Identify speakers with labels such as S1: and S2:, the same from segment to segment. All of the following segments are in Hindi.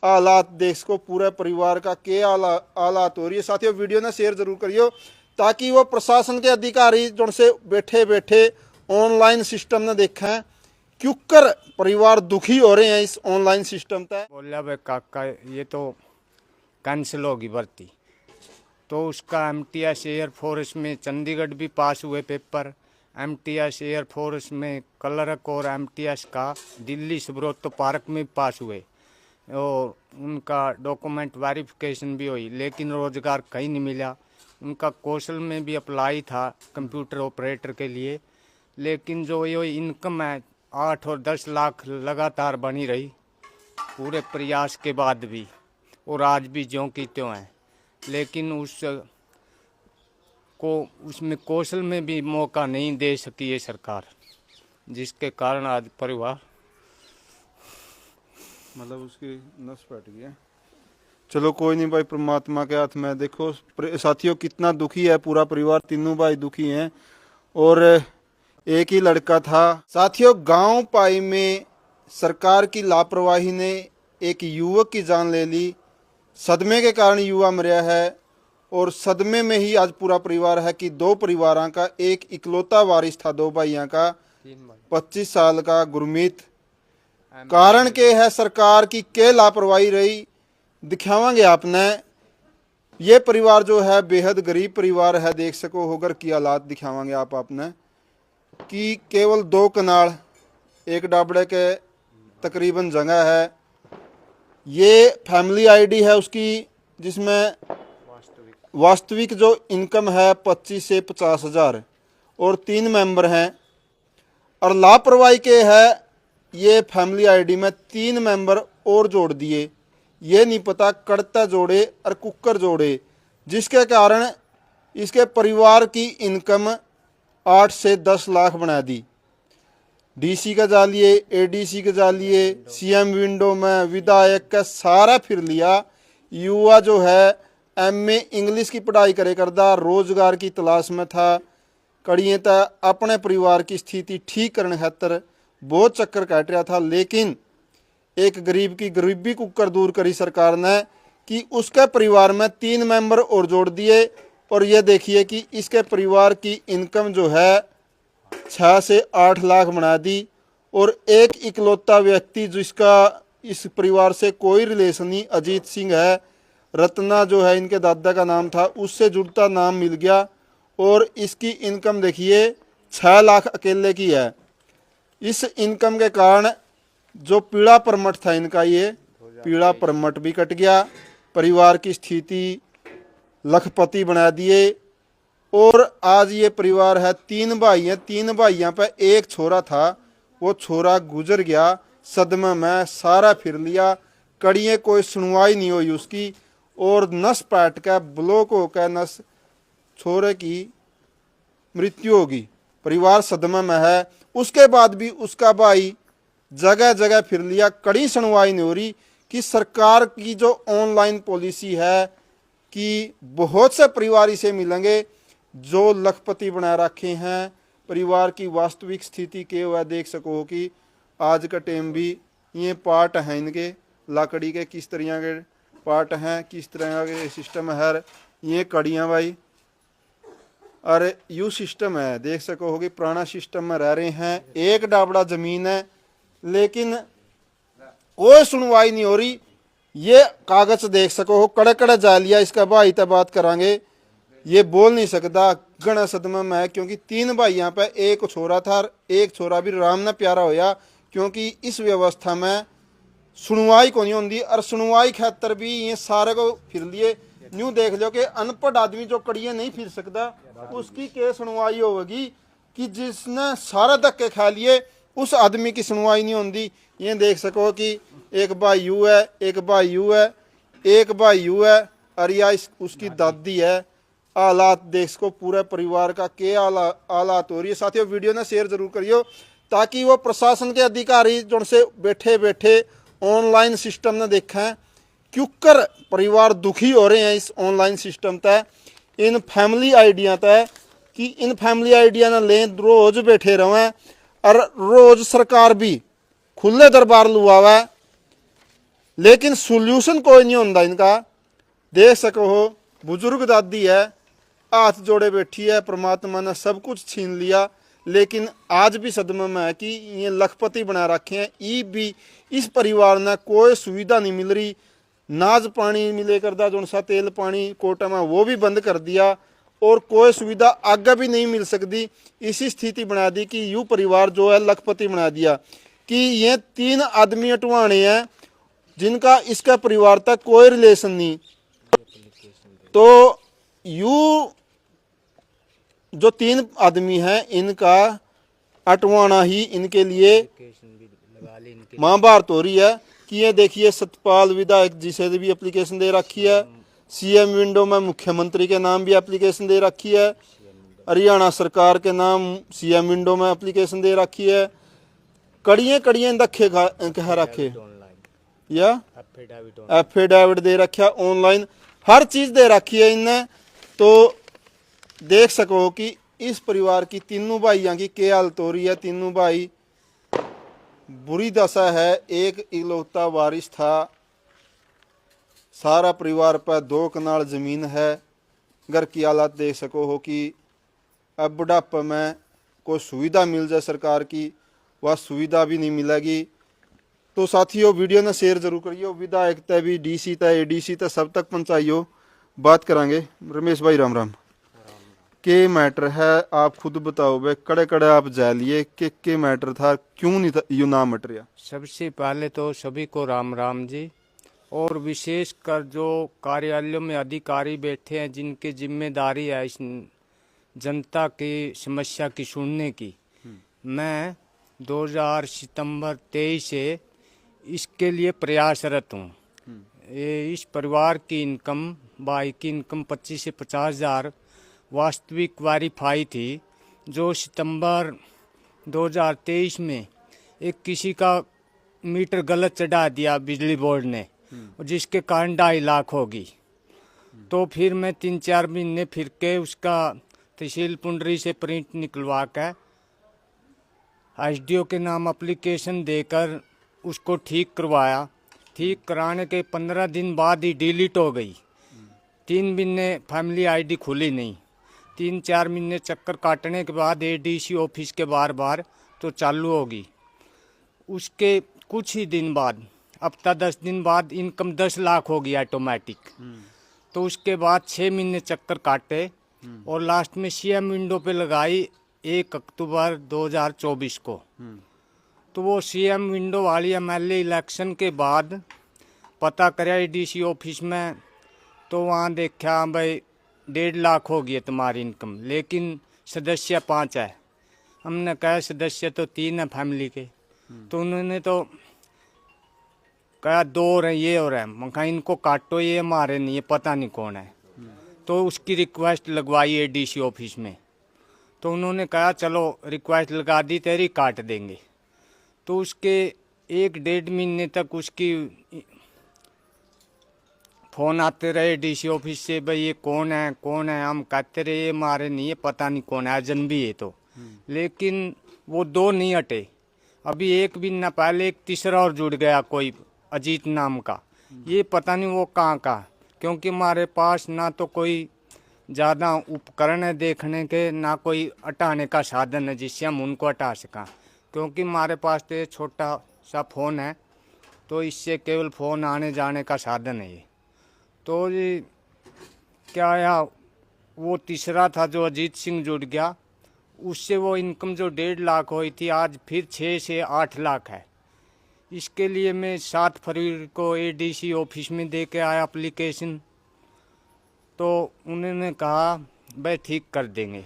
S1: हालात देख सको पूरे परिवार का के हालात हो रही है। साथियों वीडियो ने शेयर जरूर करियो ताकि वो प्रशासन के अधिकारी जो से बैठे बैठे ऑनलाइन सिस्टम ने देखें क्योंकर परिवार दुखी हो रहे हैं इस ऑनलाइन सिस्टम तक।
S2: बोला भाई काका ये तो कैंसिल होगी भर्ती, तो उसका एमटीएस एयरफोर्स में चंडीगढ़ भी पास हुए पेपर, एमटीएस एयरफोर्स में क्लर्क और एमटीएस का दिल्ली सुब्रतो पार्क में पास हुए और उनका डॉक्यूमेंट वेरिफिकेशन भी हुई, लेकिन रोजगार कहीं नहीं मिला। उनका कौशल में भी अप्लाई था कंप्यूटर ऑपरेटर के लिए, लेकिन जो ये इनकम है 8 और 10 लाख लगातार बनी रही पूरे प्रयास के बाद भी, और आज भी ज्यों की त्यों है। लेकिन उसमें कौशल में भी मौका नहीं दे सकी ये सरकार, जिसके कारण आज परिवार
S1: मतलब उसकी नस बैठ गई है। चलो कोई नहीं भाई, परमात्मा के हाथ में। देखो साथियों कितना दुखी है पूरा परिवार, तीनों भाई दुखी हैं और एक ही लड़का था। साथियों गांव पाई में सरकार की लापरवाही ने एक युवक की जान ले ली। सदमे के कारण युवा मरा है और सदमे में ही आज पूरा परिवार है कि दो परिवारों का एक इकलौता वारिस था, दो भाइयों का 25 साल का गुरमीत। कारण के है सरकार की के लापरवाही रही, दिखावांगे आपने। ये परिवार जो है बेहद गरीब परिवार है, देख सको होकर की हालात दिखावांगे आपने कि केवल 2 कनाल एक डाबड़े के तकरीबन जगह है। ये फैमिली आईडी है उसकी, जिसमें वास्तविक जो इनकम है 25 से 50 हज़ार और 3 मेंबर हैं। और लापरवाही के है ये फैमिली आईडी में 3 मेंबर और जोड़ दिए, ये नहीं पता कड़ता जोड़े और कुकर जोड़े, जिसके कारण इसके परिवार की इनकम 8 से 10 लाख बना दी। डीसी का जा लिए, एडीसी का जा लिए, सीएम विंडो में विधायक का सारा फिर लिया। युवा जो है एमए इंग्लिश की पढ़ाई करे करदा, रोजगार की तलाश में था। कड़िए था अपने परिवार की स्थिति ठीक करने खातर बहुत चक्कर काट रहा था, लेकिन एक गरीब की गरीबी कुकर दूर करी सरकार ने कि उसके परिवार में 3 मेंबर और जोड़ दिए। और ये देखिए कि इसके परिवार की इनकम जो है 6 से 8 लाख बना दी। और एक इकलौता व्यक्ति जिसका इस परिवार से कोई रिलेशन नहीं, अजीत सिंह है, रत्ना जो है इनके दादा का नाम था, उससे जुड़ता नाम मिल गया। और इसकी इनकम देखिए 6 लाख अकेले की है। इस इनकम के कारण जो पीड़ा परमठ था इनका, ये पीड़ा परमठ भी कट गया। परिवार की स्थिति लखपति बना दिए। और आज ये परिवार है 3 भाई हैं, 3 भाइयों पे एक छोरा था, वो छोरा गुजर गया सदमे में, सारा फिर लिया। कड़िए कोई सुनवाई नहीं हुई उसकी और नस पाट का ब्लॉक होकर नस छोरे की मृत्यु होगी। परिवार सदमे में है। उसके बाद भी उसका भाई जगह जगह फिर लिया, कड़ी सुनवाई नहीं हो रही कि सरकार की जो ऑनलाइन पॉलिसी है कि बहुत से परिवार इसे मिलेंगे जो लखपति बना रखे हैं। परिवार की वास्तविक स्थिति के हुआ देख सको कि आज का टाइम भी ये पार्ट हैं इनके लकड़ी के, किस तरह के पार्ट हैं, किस तरह के सिस्टम है। ये कड़ियाँ भाई अरे यू सिस्टम है, देख सको होगी पुराना सिस्टम में रह रहे हैं। एक डाबड़ा जमीन है लेकिन कोई सुनवाई नहीं हो रही। ये कागज देख सको हो कड़े कड़े जा लिया। इसका भाई तब बात करांगे, ये बोल नहीं सकता गण सदमा में है, क्योंकि 3 भाई यहाँ पे एक छोरा था और एक छोरा भी राम ना प्यारा होया, क्योंकि इस व्यवस्था में सुनवाई को नहीं होती। और सुनवाई खातर भी ये सारे को फिर लिए। न्यू देख लो कि अनपढ़ आदमी जो कड़िए नहीं फिर सकता, उसकी के सुनवाई होगी कि जिसने सारा धक्के खा लिए उस आदमी की सुनवाई नहीं होती। ये देख सको कि एक भाई यू है, एक भाई यू है, एक भाई यू है और या उसकी दादी है। हालात देख सको पूरे परिवार का के हालात हो रही है। साथियों वीडियो ने शेयर जरूर करियो ताकि वो प्रशासन के अधिकारी जो से बैठे बैठे ऑनलाइन सिस्टम ने देखें क्योंकर परिवार दुखी हो रहे हैं इस ऑनलाइन सिस्टम तय, इन फैमिली आइडिया तय कि इन फैमिली आइडिया ने लें रोज बैठे रहें और रोज सरकार भी खुले दरबार लुआवा लेकिन सोल्यूशन कोई नहीं होता इनका। देख सको हो बुजुर्ग दादी है, हाथ जोड़े बैठी है, परमात्मा ने सब कुछ छीन लिया, लेकिन आज भी सदमे में है कि ये लखपति बना रखे हैं। ई भी इस परिवार ने कोई सुविधा नहीं मिल रही, नाज पानी मिले करदा जो सा तेल पानी कोटा में वो भी बंद कर दिया, और कोई सुविधा आगे भी नहीं मिल सकती। इसी स्थिति बना दी कि यू परिवार जो है लखपति बना दिया कि ये 3 आदमी अटवाने हैं जिनका इसका परिवार तक कोई रिलेशन नहीं। तो यू जो 3 आदमी हैं इनका अटवाना ही इनके लिए महाभारत हो रही है। कि ये देखिए सतपाल विधायक जी से भी एप्लीकेशन दे रखी है, सीएम विंडो में मुख्यमंत्री के नाम भी एप्लीकेशन दे रखी है, हरियाणा सरकार के नाम सीएम विंडो में एप्लीकेशन दे रखी है, कड़ियाँ कड़ियाँ दखे कह रखे या एफिडेविट दे रखा ऑनलाइन, हर चीज दे रखी है इनने। तो देख सको कि इस परिवार की तीनों भाइयों की क्या हालत हो रही है। तीनों भाई बुरी दशा है, एक इकलौता वारिस था, सारा परिवार पर 2 कनाल जमीन है। घर की हालत देख सको हो कि अब बुढ़ापे में कोई सुविधा मिल जाए सरकार की, वह सुविधा भी नहीं मिलेगी। तो साथियों वीडियो ने शेयर जरूर करियो, विधायक तक भी, डीसी तक, एडीसी तक सब तक पहुंचाइयो। बात करांगे रमेश भाई, राम राम। के मैटर है आप खुद बताओ भाई, कड़े कड़े आप जा लिए के मैटर था, क्यों नहीं था यू नाम मट रहा?
S2: सबसे पहले तो सभी को राम राम जी, और विशेषकर जो कार्यालयों में अधिकारी बैठे हैं जिनकी जिम्मेदारी है इस जनता की समस्या की सुनने की, मैं 2000 सितंबर 23 से इसके लिए प्रयासरत हूँ। ये इस परिवार की इनकम, भाई की इनकम 25 से 50 हज़ार वास्तविक वेरीफाई थी, जो सितंबर 2023 में एक किसी का मीटर गलत चढ़ा दिया बिजली बोर्ड ने, जिसके कारण 2.5 लाख होगी। तो फिर मैं 3-4 महीने फिर के उसका तहसील पुंडरी से प्रिंट निकलवा कर एसडीओ के नाम एप्लीकेशन देकर उसको ठीक करवाया। ठीक कराने के 15 दिन बाद ही डिलीट हो गई। 3 महीने फैमिली आईडी खुली नहीं। 3-4 महीने चक्कर काटने के बाद एडीसी ऑफिस के बार तो चालू होगी। उसके कुछ ही दिन बाद, हफ्ता 10 दिन बाद इनकम 10 लाख हो गई ऑटोमेटिक। तो उसके बाद 6 महीने चक्कर काटे और लास्ट में सीएम विंडो पे लगाई 1 अक्टूबर 2024 को। तो वो सीएम विंडो वाली एमएलए इलेक्शन के बाद पता कराया एडीसी ऑफिस में, तो वहाँ देखा भाई 1.5 लाख हो गई तुम्हारी इनकम, लेकिन सदस्य 5 है। हमने कहा सदस्य तो 3 है फैमिली के। तो उन्होंने तो कहा 2 और हैं, ये और है। मैं कहा इनको काटो, ये हमारे नहीं, ये पता नहीं कौन है। तो उसकी रिक्वेस्ट लगवाई एडीसी ऑफिस में। तो उन्होंने कहा चलो रिक्वेस्ट लगा दी तेरी, काट देंगे। तो उसके 1-1.5 महीने तक उसकी फ़ोन आते रहे डीसी ऑफिस से, भाई ये कौन है। हम कहते रहे ये हमारे नहीं, ये पता नहीं कौन है, अजनबी है। तो लेकिन वो 2 नहीं हटे। अभी 1 दिन न पहले एक तीसरा और जुड़ गया, कोई अजीत नाम का। ये पता नहीं वो कहाँ का, क्योंकि हमारे पास ना तो कोई ज़्यादा उपकरण है देखने के, ना कोई हटाने का साधन है जिससे हम उनको हटा सकें। क्योंकि हमारे पास तो ये छोटा सा फ़ोन है, तो इससे केवल फ़ोन आने जाने का साधन है ये। तो ये क्या है, वो तीसरा था जो अजीत सिंह जुड़ गया, उससे वो इनकम जो 1.5 लाख हुई थी आज फिर 6 से 8 लाख है। इसके लिए मैं 7 फरवरी को एडीसी ऑफिस में दे के आया एप्लीकेशन। तो उन्होंने कहा भाई ठीक कर देंगे।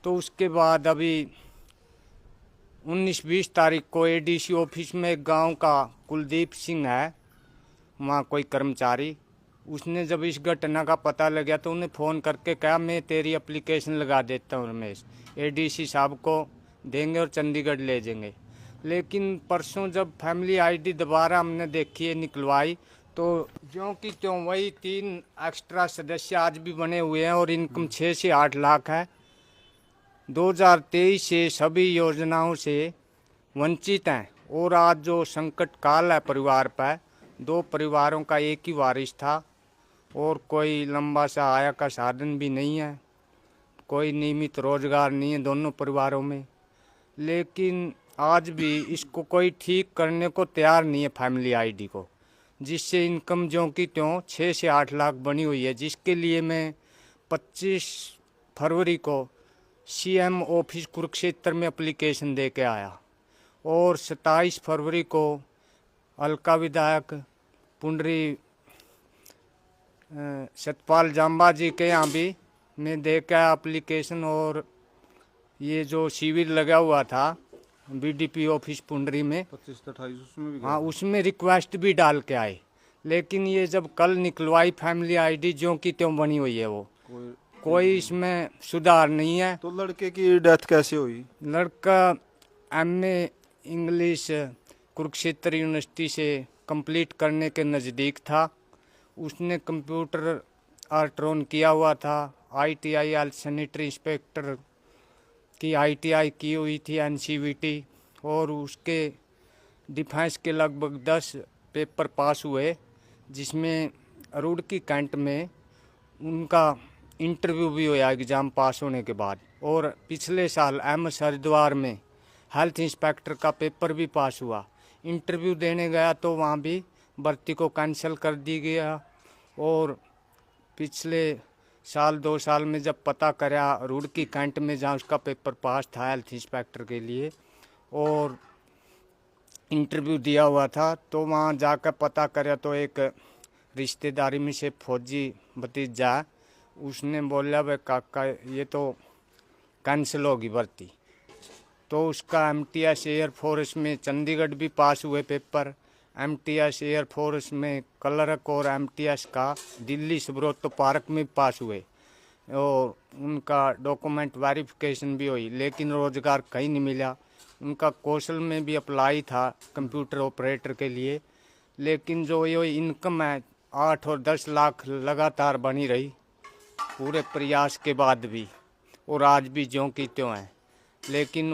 S2: तो उसके बाद अभी 19-20 तारीख को एडीसी ऑफिस में एक गांव का कुलदीप सिंह है, वहाँ कोई कर्मचारी, उसने जब इस घटना का पता लगा तो उन्हें फ़ोन करके कहा मैं तेरी एप्लीकेशन लगा देता हूँ रमेश, एडीसी साहब को देंगे और चंडीगढ़ ले जाएंगे। लेकिन परसों जब फैमिली आईडी दोबारा हमने देखी है निकलवाई, तो ज्यों की त्यों वही 3 एक्स्ट्रा सदस्य आज भी बने हुए हैं और इनकम 6 से 8 लाख है। 2023 से सभी योजनाओं से वंचित हैं और आज जो संकट काल है परिवार पर, 2 परिवारों का एक ही वारिस था और कोई लंबा सा आय का साधन भी नहीं है, कोई नियमित रोजगार नहीं है दोनों परिवारों में। लेकिन आज भी इसको कोई ठीक करने को तैयार नहीं है फैमिली आईडी को, जिससे इनकम जो की त्यों 6 से 8 लाख बनी हुई है, जिसके लिए मैं 25 फरवरी को सीएम ऑफिस कुरुक्षेत्र में एप्लीकेशन दे के आया और 27 फरवरी को हल्का विधायक पुंडरी सतपाल जाम्बा जी के यहाँ भी मैं दे के आया एप्लीकेशन। और ये जो शिविर लगा हुआ था बीडीपी ऑफिस पुंडरी में
S1: 25-28 उसमें भी
S2: हाँ, उसमें रिक्वेस्ट भी डाल के आए। लेकिन ये जब कल निकलवाई फैमिली आईडी जो की त्यों बनी हुई है, वो कोई इसमें सुधार नहीं है।
S1: तो लड़के की डेथ कैसे हुई?
S2: लड़का एमए इंग्लिश कुरुक्षेत्र यूनिवर्सिटी से कंप्लीट करने के नज़दीक था। उसने कंप्यूटर आर्ट्रॉन किया हुआ था, आईटीआई सैनिटरी इंस्पेक्टर की आईटीआई की हुई थी एनसीवीटी, और उसके डिफेंस के लगभग 10 पेपर पास हुए, जिसमें रुड़की कैंट में उनका इंटरव्यू भी हुआ एग्ज़ाम पास होने के बाद। और पिछले साल एमएस हरिद्वार में हेल्थ इंस्पेक्टर का पेपर भी पास हुआ। इंटरव्यू देने गया तो वहाँ भी भर्ती को कैंसिल कर दी गया। और पिछले साल 2 साल में जब पता करा रुड़की कैंट में जहाँ उसका पेपर पास था हेल्थ इंस्पेक्टर के लिए और इंटरव्यू दिया हुआ था, तो वहाँ जाकर पता करा तो एक रिश्तेदारी में से फौजी भतीजा उसने बोला भाई काका ये तो कैंसिल होगी भर्ती। तो उसका एमटीएस एयरफोर्स में चंडीगढ़ भी पास हुए पेपर, एमटीएस एयरफोर्स में क्लर्क और एमटीएस का दिल्ली सुब्रतो पार्क में पास हुए और उनका डॉक्यूमेंट वेरिफिकेशन भी हुई, लेकिन रोज़गार कहीं नहीं मिला। उनका कौशल में भी अप्लाई था कंप्यूटर ऑपरेटर के लिए, लेकिन जो ये इनकम है 8 और 10 लाख लगातार बनी रही पूरे प्रयास के बाद भी, और आज भी ज्यों की त्यों है। लेकिन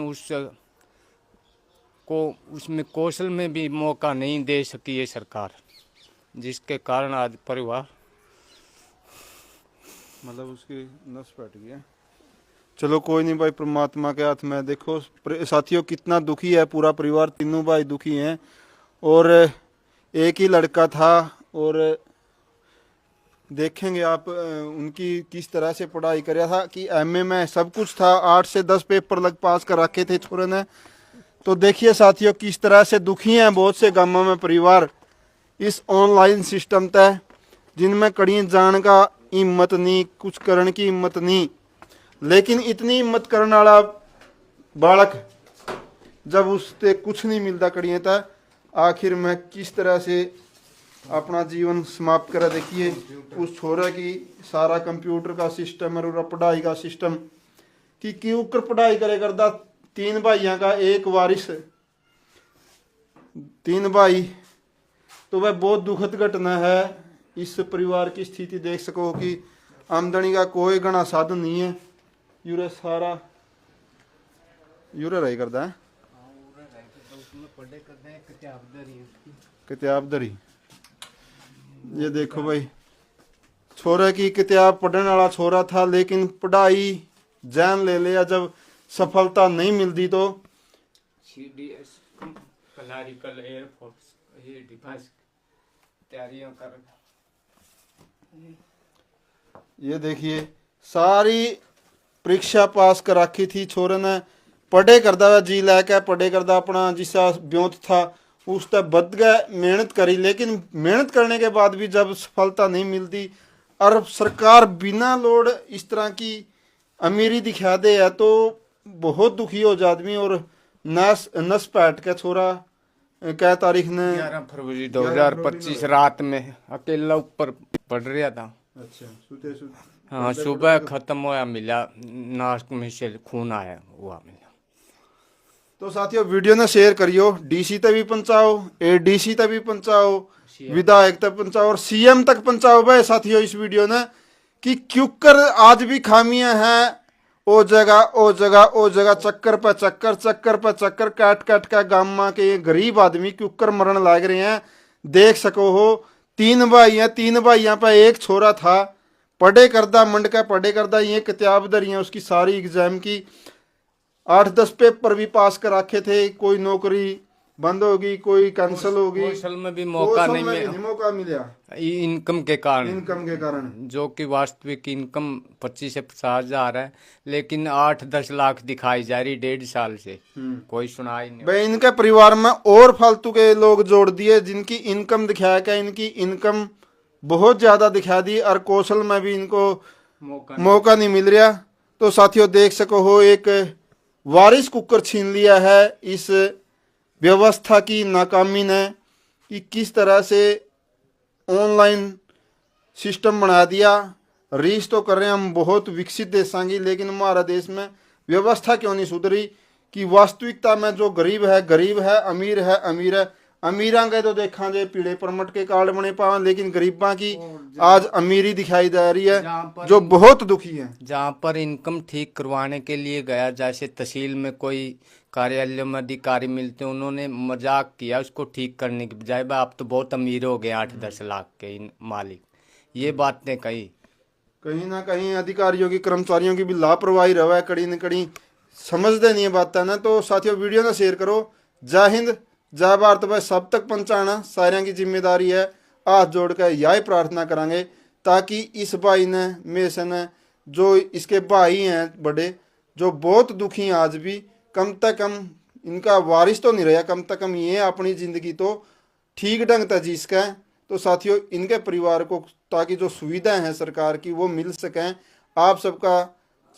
S2: उसमें कौशल में भी मौका नहीं दे सकी है सरकार, जिसके कारण आज परिवार
S1: मतलब उसकी नस बैठ गई है। चलो कोई नहीं भाई, परमात्मा के हाथ में। देखो साथियों कितना दुखी है पूरा परिवार, तीनों भाई दुखी हैं। और एक ही लड़का था और देखेंगे आप उनकी किस तरह से पढ़ाई कर रहा था कि एमए में सब कुछ था, 8 से 10 पेपर लग पास कर रखे थे छोरे ने। तो देखिए साथियों किस तरह से दुखी हैं बहुत से गांवों में परिवार इस ऑनलाइन सिस्टम तय, जिनमें कड़ी जान का हिम्मत नहीं, कुछ करने की हिम्मत नहीं। लेकिन इतनी हिम्मत करने वाला बालक जब उससे कुछ नहीं मिलता कड़िए था, आखिर में किस तरह से अपना जीवन समाप्त करा। देखिए उस छोरा की सारा कंप्यूटर का सिस्टम और पढ़ाई का सिस्टम कि क्यों कर पढ़ाई करे करता। 3 भाइयों का एक वारिस, 3 भाई, तो वह बहुत दुखद घटना है। इस परिवार की स्थिति देख सको कि आमदनी का कोई घना साधन नहीं है। यूरे सारा यूरे रही करता है किताबदरी। ये देखो भाई छोरे की किताब पढ़ने वाला छोरा था, लेकिन पढ़ाई जान ले लिया जब सफलता नहीं मिलती तो
S2: सीडीएस क्लरिकल एयरफोर्स ये डिफेंस तैयारियां कर।
S1: ये देखिए सारी परीक्षा पास कर रखी थी छोरे ने, पढ़े करदा हुआ जी लैके पढ़े करदा अपना जिसा ब्योत था उस तक बद गए, मेहनत करी। लेकिन मेहनत करने के बाद भी जब सफलता नहीं मिलती और सरकार बिना लोड इस तरह की अमीरी दिखा दे है तो बहुत दुखी हो जाता आदमी। और नस पैट के छोरा क्या तारीख ने
S2: 11 फरवरी 2025 रात में अकेला ऊपर पड़ रहा था।
S1: अच्छा सुते
S2: हाँ सुबह खत्म होया, मिला नाक में से खून आया हुआ मिला।
S1: तो साथियों वीडियो ने शेयर करियो, डीसी तक भी पहुंचाओ, एडीसी तक भी पहुंचाओ, विधायक तक पहुंचाओ और सीएम तक पहुंचाओ भाई साथियों इस वीडियो ने कि क्यों कर आज भी खामियां हैं ओ जगह चक्कर पर चक्कर काट काट का गामा के गरीब आदमी क्यों कर मरण लाग रहे हैं। देख सको हो। 3 भाई हैं, 3 भाइयों पे एक छोरा था, पढ़े करदा मंड का पढ़े करदा, ये किताब दरी है उसकी सारी एग्जाम की, 8-10 पेपर भी पास कर रखे थे। कोई नौकरी बंद होगी, कोई कैंसिल होगी,
S2: कौशल में भी मौका नहीं मिला,
S1: मौका मिला
S2: इनकम के कारण,
S1: इनकम के कारण।
S2: जो कि वास्तविक इनकम 25 से 50 हजार है, लेकिन 8-10 लाख दिखाई जा रही 1.5 साल से, कोई सुना ही नहीं।
S1: भाई इनके परिवार में और फालतू के लोग जोड़ दिए, जिनकी इनकम दिखाया क्या, इनकी इनकम बहुत ज्यादा दिखा दी और कौशल में भी इनको मौका नहीं मिल रहा। तो साथियों देख सको हो, एक वारिस कुकर छीन लिया है इस व्यवस्था की नाकामी ने, कि किस तरह से ऑनलाइन सिस्टम बना दिया। रीस तो कर रहे हैं हम बहुत विकसित देशों की, लेकिन हमारा देश में व्यवस्था क्यों नहीं सुधरी, कि वास्तविकता में जो गरीब है गरीब है, अमीर है अमीर है। अमीरां के तो देखा जे पीड़े परमट के कार्ड बने पावे, लेकिन गरीबां की आज अमीरी दिखाई दे रही है, जो बहुत दुखी है।
S2: जहाँ पर इनकम ठीक करवाने के लिए गया, जैसे तहसील में कोई कार्यालय में अधिकारी मिलते हैं, उन्होंने मजाक किया उसको ठीक करने की बजाय, भाई आप तो बहुत अमीर हो गए 8-10 लाख के मालिक, ये बातें कहीं
S1: ना कहीं अधिकारियों की कर्मचारियों की भी लापरवाही रहा है, कड़ी न कड़ी समझते नहीं है बात ना। तो साथियों वीडियो ना शेयर करो। जय हिंद जय भारत। भाई सब तक पहुंचाना सारियों की जिम्मेदारी है। हाथ जोड़ कर यही प्रार्थना करेंगे ताकि इस भाई ने मेरे ने, जो इसके भाई हैं बड़े, जो बहुत दुखी हैं आज भी, कम से कम इनका वारिस तो नहीं रहा, कम से कम ये अपनी ज़िंदगी तो ठीक ढंग से जी सकें। तो साथियों इनके परिवार को ताकि जो सुविधाएं हैं सरकार की वो मिल सकें, आप सबका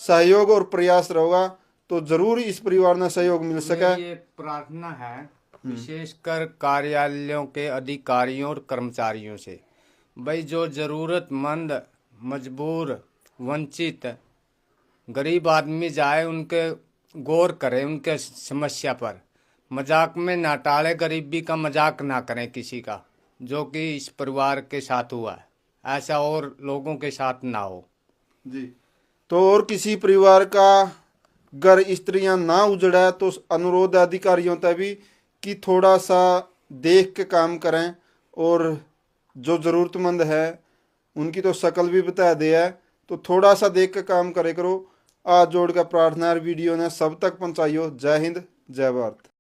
S1: सहयोग और प्रयास रहेगा तो जरूर इस परिवार में सहयोग मिल सके।
S2: ये प्रार्थना है विशेषकर कार्यालयों के अधिकारियों और कर्मचारियों से, भाई जो जरूरतमंद, मजबूर, वंचित गरीब आदमी जाए, उनके गौर करें, उनके समस्या पर मजाक में ना टाले, गरीबी का मजाक ना करें किसी का, जो कि इस परिवार के साथ हुआ है, ऐसा और लोगों के साथ ना हो
S1: जी। तो और किसी परिवार का घर इस तरह ना उजड़ा तो अनुरोध है अधिकारियों तक भी कि थोड़ा सा देख के काम करें, और जो ज़रूरतमंद है उनकी तो शकल भी बता दे है, तो थोड़ा सा देख के काम करे करो। आज जोड़ कर प्रार्थना वीडियो ने सब तक पहुँचाइयो। जय हिंद जय भारत।